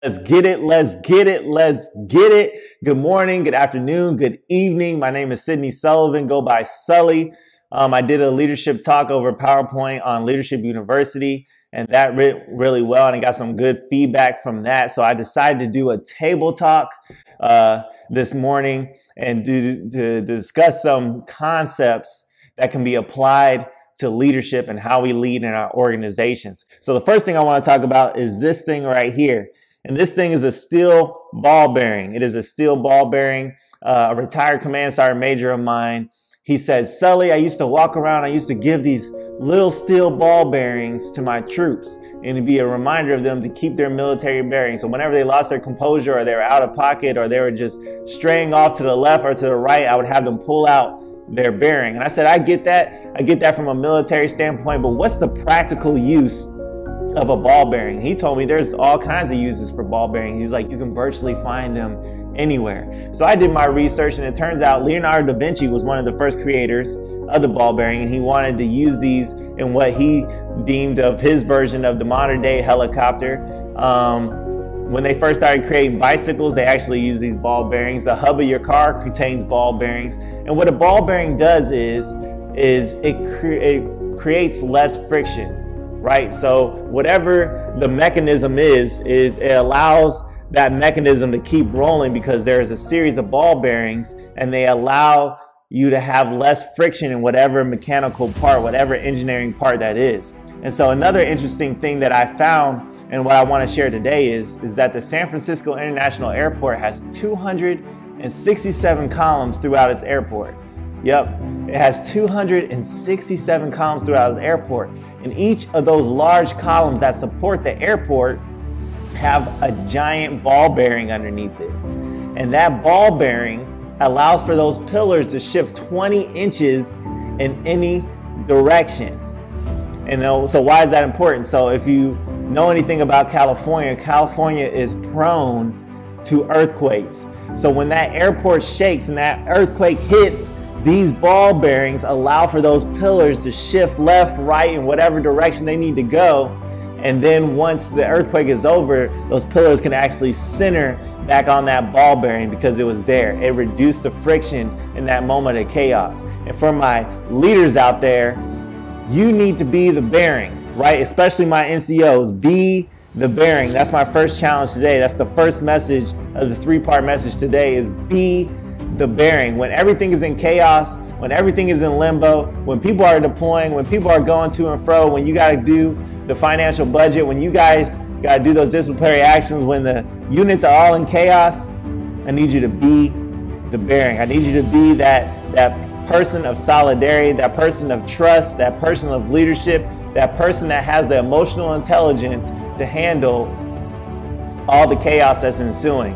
Let's get it. Let's get it. Let's get it. Good morning, good afternoon, good evening. My name is Sullivan. Go by Sully. I did a leadership talk over PowerPoint on Leadership University, and that went really well, and I got some good feedback from that. So I decided to do a table talk this morning and to discuss some concepts that can be applied to leadership and how we lead in our organizations. So the first thing I want to talk about is this thing right here. And this thing is a steel ball bearing. It is a steel ball bearing. A retired command sergeant major of mine, he said, Sully, I used to walk around, I used to give these little steel ball bearings to my troops, and it'd be a reminder of them to keep their military bearings. So whenever they lost their composure, or they were out of pocket, or they were just straying off to the left or to the right, I would have them pull out their bearing. And I said, I get that from a military standpoint, but what's the practical use of a ball bearing? He told me there's all kinds of uses for ball bearings. He's like, you can virtually find them anywhere. So I did my research, and it turns out Leonardo da Vinci was one of the first creators of the ball bearing, and he wanted to use these in what he deemed of his version of the modern day helicopter. When they first started creating bicycles, they actually use these ball bearings. The hub of your car contains ball bearings. And what a ball bearing does is it creates less friction, right? So whatever the mechanism is it allows that mechanism to keep rolling because there's a series of ball bearings, and they allow you to have less friction in whatever mechanical part, whatever engineering part that is. And so another interesting thing that I found, and what I want to share today is that the San Francisco International Airport has 267 columns throughout its airport. Yep, it has 267 columns throughout its airport. And each of those large columns that support the airport have a giant ball bearing underneath it. And that ball bearing allows for those pillars to shift 20 inches in any direction. And so why is that important? So if you know anything about California, California is prone to earthquakes. So when that airport shakes and that earthquake hits, these ball bearings allow for those pillars to shift left, right, in whatever direction they need to go. And then once the earthquake is over, those pillars can actually center back on that ball bearing because it was there. It reduced the friction in that moment of chaos. And for my leaders out there, you need to be the bearing, right? Especially my NCOs, be the bearing. That's my first challenge today. That's the first message of the three-part message today is be the bearing. When everything is in chaos, when everything is in limbo, when people are deploying, when people are going to and fro, when you got to do the financial budget, when you guys got to do those disciplinary actions, when the units are all in chaos, I need you to be the bearing. I need you to be that person of solidarity, that person of trust, that person of leadership, that person that has the emotional intelligence to handle all the chaos that's ensuing.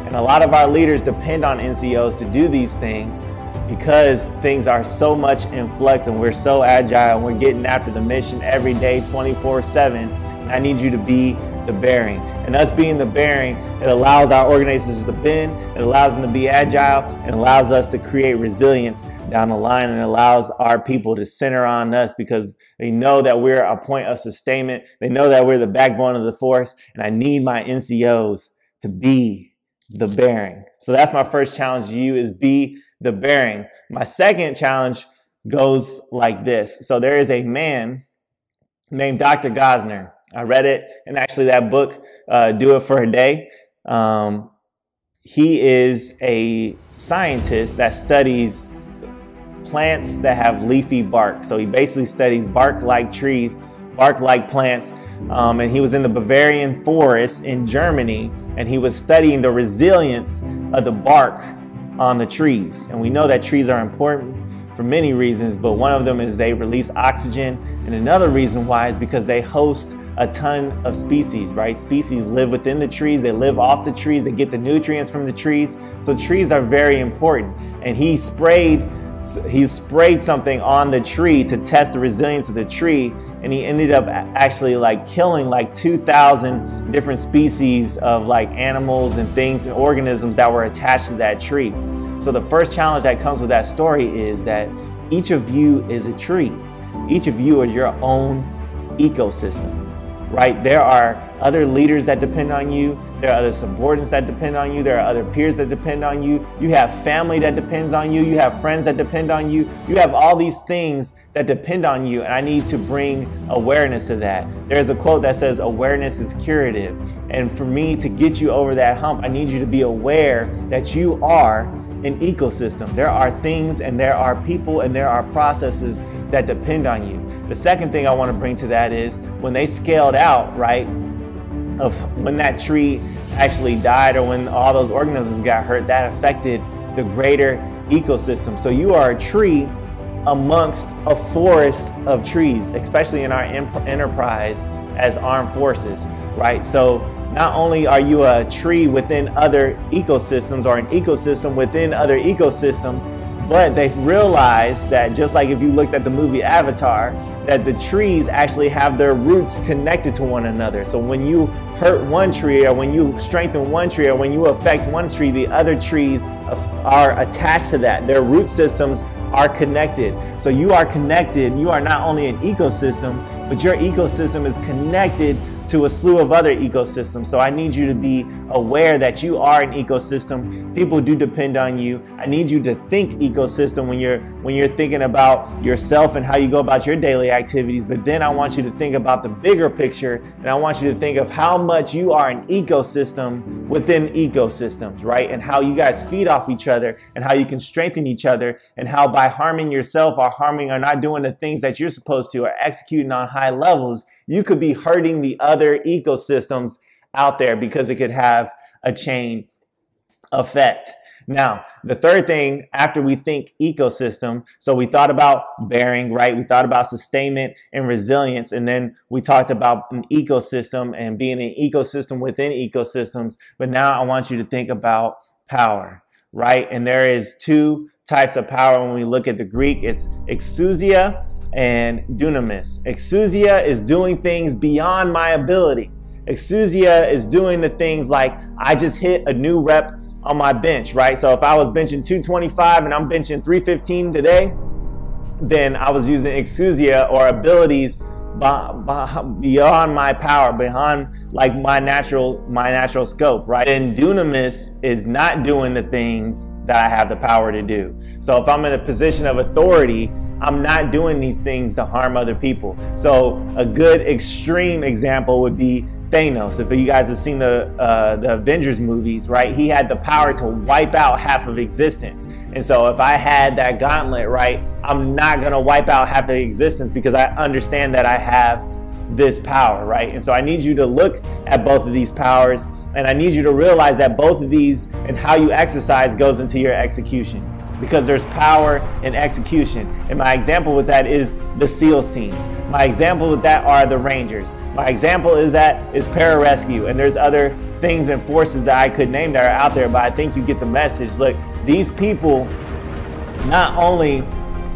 And a lot of our leaders depend on NCOs to do these things because things are so much in flux and we're so agile and we're getting after the mission every day, 24/7. And I need you to be the bearing. And us being the bearing, it allows our organizations to bend, it allows them to be agile, it allows us to create resilience down the line, and it allows our people to center on us because they know that we're a point of sustainment. They know that we're the backbone of the force, and I need my NCOs to be the bearing. So that's my first challenge to you, is be the bearing. My second challenge goes like this. So there is a man named Dr. Gosner. I read it, and actually that book, Do It for a Day. He is a scientist that studies plants that have leafy bark. So he basically studies bark-like trees, bark-like plants. And he was in the Bavarian forest in Germany, and he was studying the resilience of the bark on the trees. And we know that trees are important for many reasons, but one of them is they release oxygen. And another reason why is because they host a ton of species, right? Species live within the trees, they live off the trees, they get the nutrients from the trees. So trees are very important. And he sprayed something on the tree to test the resilience of the tree, and he ended up actually like killing like 2,000 different species of like animals and things and organisms that were attached to that tree. So the first challenge that comes with that story is that each of you is a tree. Each of you are your own ecosystem, right? There are other leaders that depend on you. There are other subordinates that depend on you. There are other peers that depend on you. You have family that depends on you. You have friends that depend on you. You have all these things that depend on you, and I need to bring awareness to that. There's a quote that says, awareness is curative. And for me to get you over that hump, I need you to be aware that you are an ecosystem. There are things and there are people and there are processes that depend on you. The second thing I want to bring to that is when they scaled out, right, of when that tree actually died or when all those organisms got hurt, that affected the greater ecosystem. So you are a tree amongst a forest of trees, especially in our enterprise as armed forces, right? So not only are you a tree within other ecosystems or an ecosystem within other ecosystems, but they've realized that just like if you looked at the movie Avatar, that the trees actually have their roots connected to one another. So when you hurt one tree or when you strengthen one tree or when you affect one tree, the other trees are attached to that. Their root systems are connected. So you are connected. You are not only an ecosystem, but your ecosystem is connected to a slew of other ecosystems. So I need you to be aware that you are an ecosystem. People do depend on you. I need you to think ecosystem when you're thinking about yourself and how you go about your daily activities. But then I want you to think about the bigger picture, and I want you to think of how much you are an ecosystem within ecosystems, right? And how you guys feed off each other and how you can strengthen each other, and how by harming yourself or not doing the things that you're supposed to or executing on high levels, you could be hurting the other ecosystems out there because it could have a chain effect. Now, the third thing after we think ecosystem, so we thought about bearing, right? We thought about sustainment and resilience, and then we talked about an ecosystem and being an ecosystem within ecosystems. But now I want you to think about power, right? And there is two types of power when we look at the Greek. It's exousia and dunamis. Exousia is doing things beyond my ability. Exousia is doing the things like I just hit a new rep on my bench, right? So if I was benching 225 and I'm benching 315 today, then I was using exousia or abilities beyond my power, beyond like my natural scope, right? And dunamis is not doing the things that I have the power to do. So if I'm in a position of authority, I'm not doing these things to harm other people. So a good extreme example would be Thanos. If you guys have seen the Avengers movies, right? He had the power to wipe out half of existence. And so if I had that gauntlet, right, I'm not gonna wipe out half of existence because I understand that I have this power, right? And so I need you to look at both of these powers, and I need you to realize that both of these and how you exercise goes into your execution, because there's power in execution. And my example with that is the SEALs team. My example with that are the Rangers. My example is pararescue. And there's other things and forces that I could name that are out there, but I think you get the message. Look, these people not only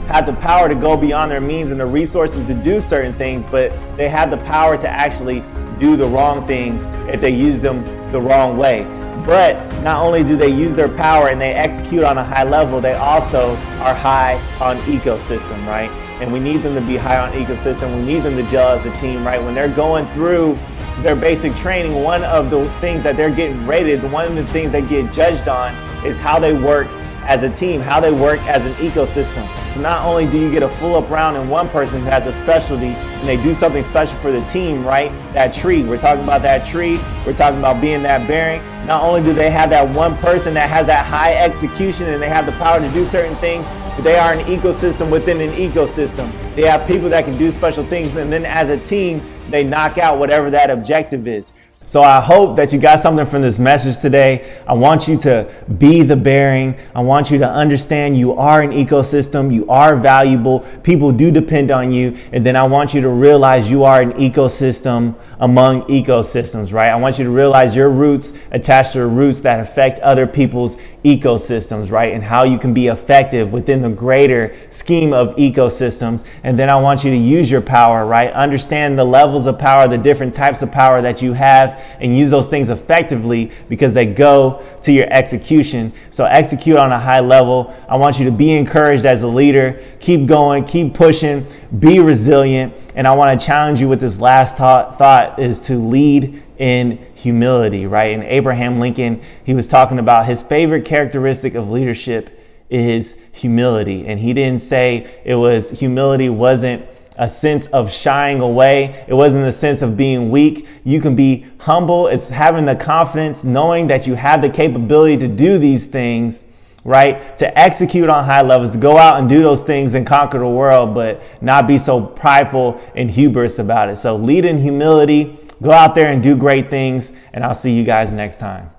have the power to go beyond their means and the resources to do certain things, but they have the power to actually do the wrong things if they use them the wrong way. But not only do they use their power and they execute on a high level, they also are high on ecosystem, right? And we need them to be high on ecosystem. We need them to gel as a team, right? When they're going through their basic training, one of the things that they're getting rated, one of the things they get judged on is how they work as a team, how they work as an ecosystem. So not only do you get a full up round in one person who has a specialty and they do something special for the team, right? That tree, we're talking about that tree, we're talking about being that bearing. Not only do they have that one person that has that high execution and they have the power to do certain things, but they are an ecosystem within an ecosystem. They have people that can do special things, and then as a team, they knock out whatever that objective is. So I hope that you got something from this message today. I want you to be the bearing. I want you to understand you are an ecosystem. You are valuable. People do depend on you. And then I want you to realize you are an ecosystem among ecosystems, right? I want you to realize your roots attached to the roots that affect other people's ecosystems, right? And how you can be effective within the greater scheme of ecosystems. And then I want you to use your power, right? Understand the levels of power, the different types of power that you have, and use those things effectively because they go to your execution. So execute on a high level. I want you to be encouraged as a leader. Keep going, keep pushing, be resilient. And I want to challenge you with this last thought taught is to lead in humility, right? And Abraham Lincoln, he was talking about his favorite characteristic of leadership is humility. And he didn't say humility wasn't a sense of shying away. It wasn't a sense of being weak. You can be humble. It's having the confidence, knowing that you have the capability to do these things, right? To execute on high levels, to go out and do those things and conquer the world, but not be so prideful and hubris about it. So lead in humility, go out there and do great things. And I'll see you guys next time.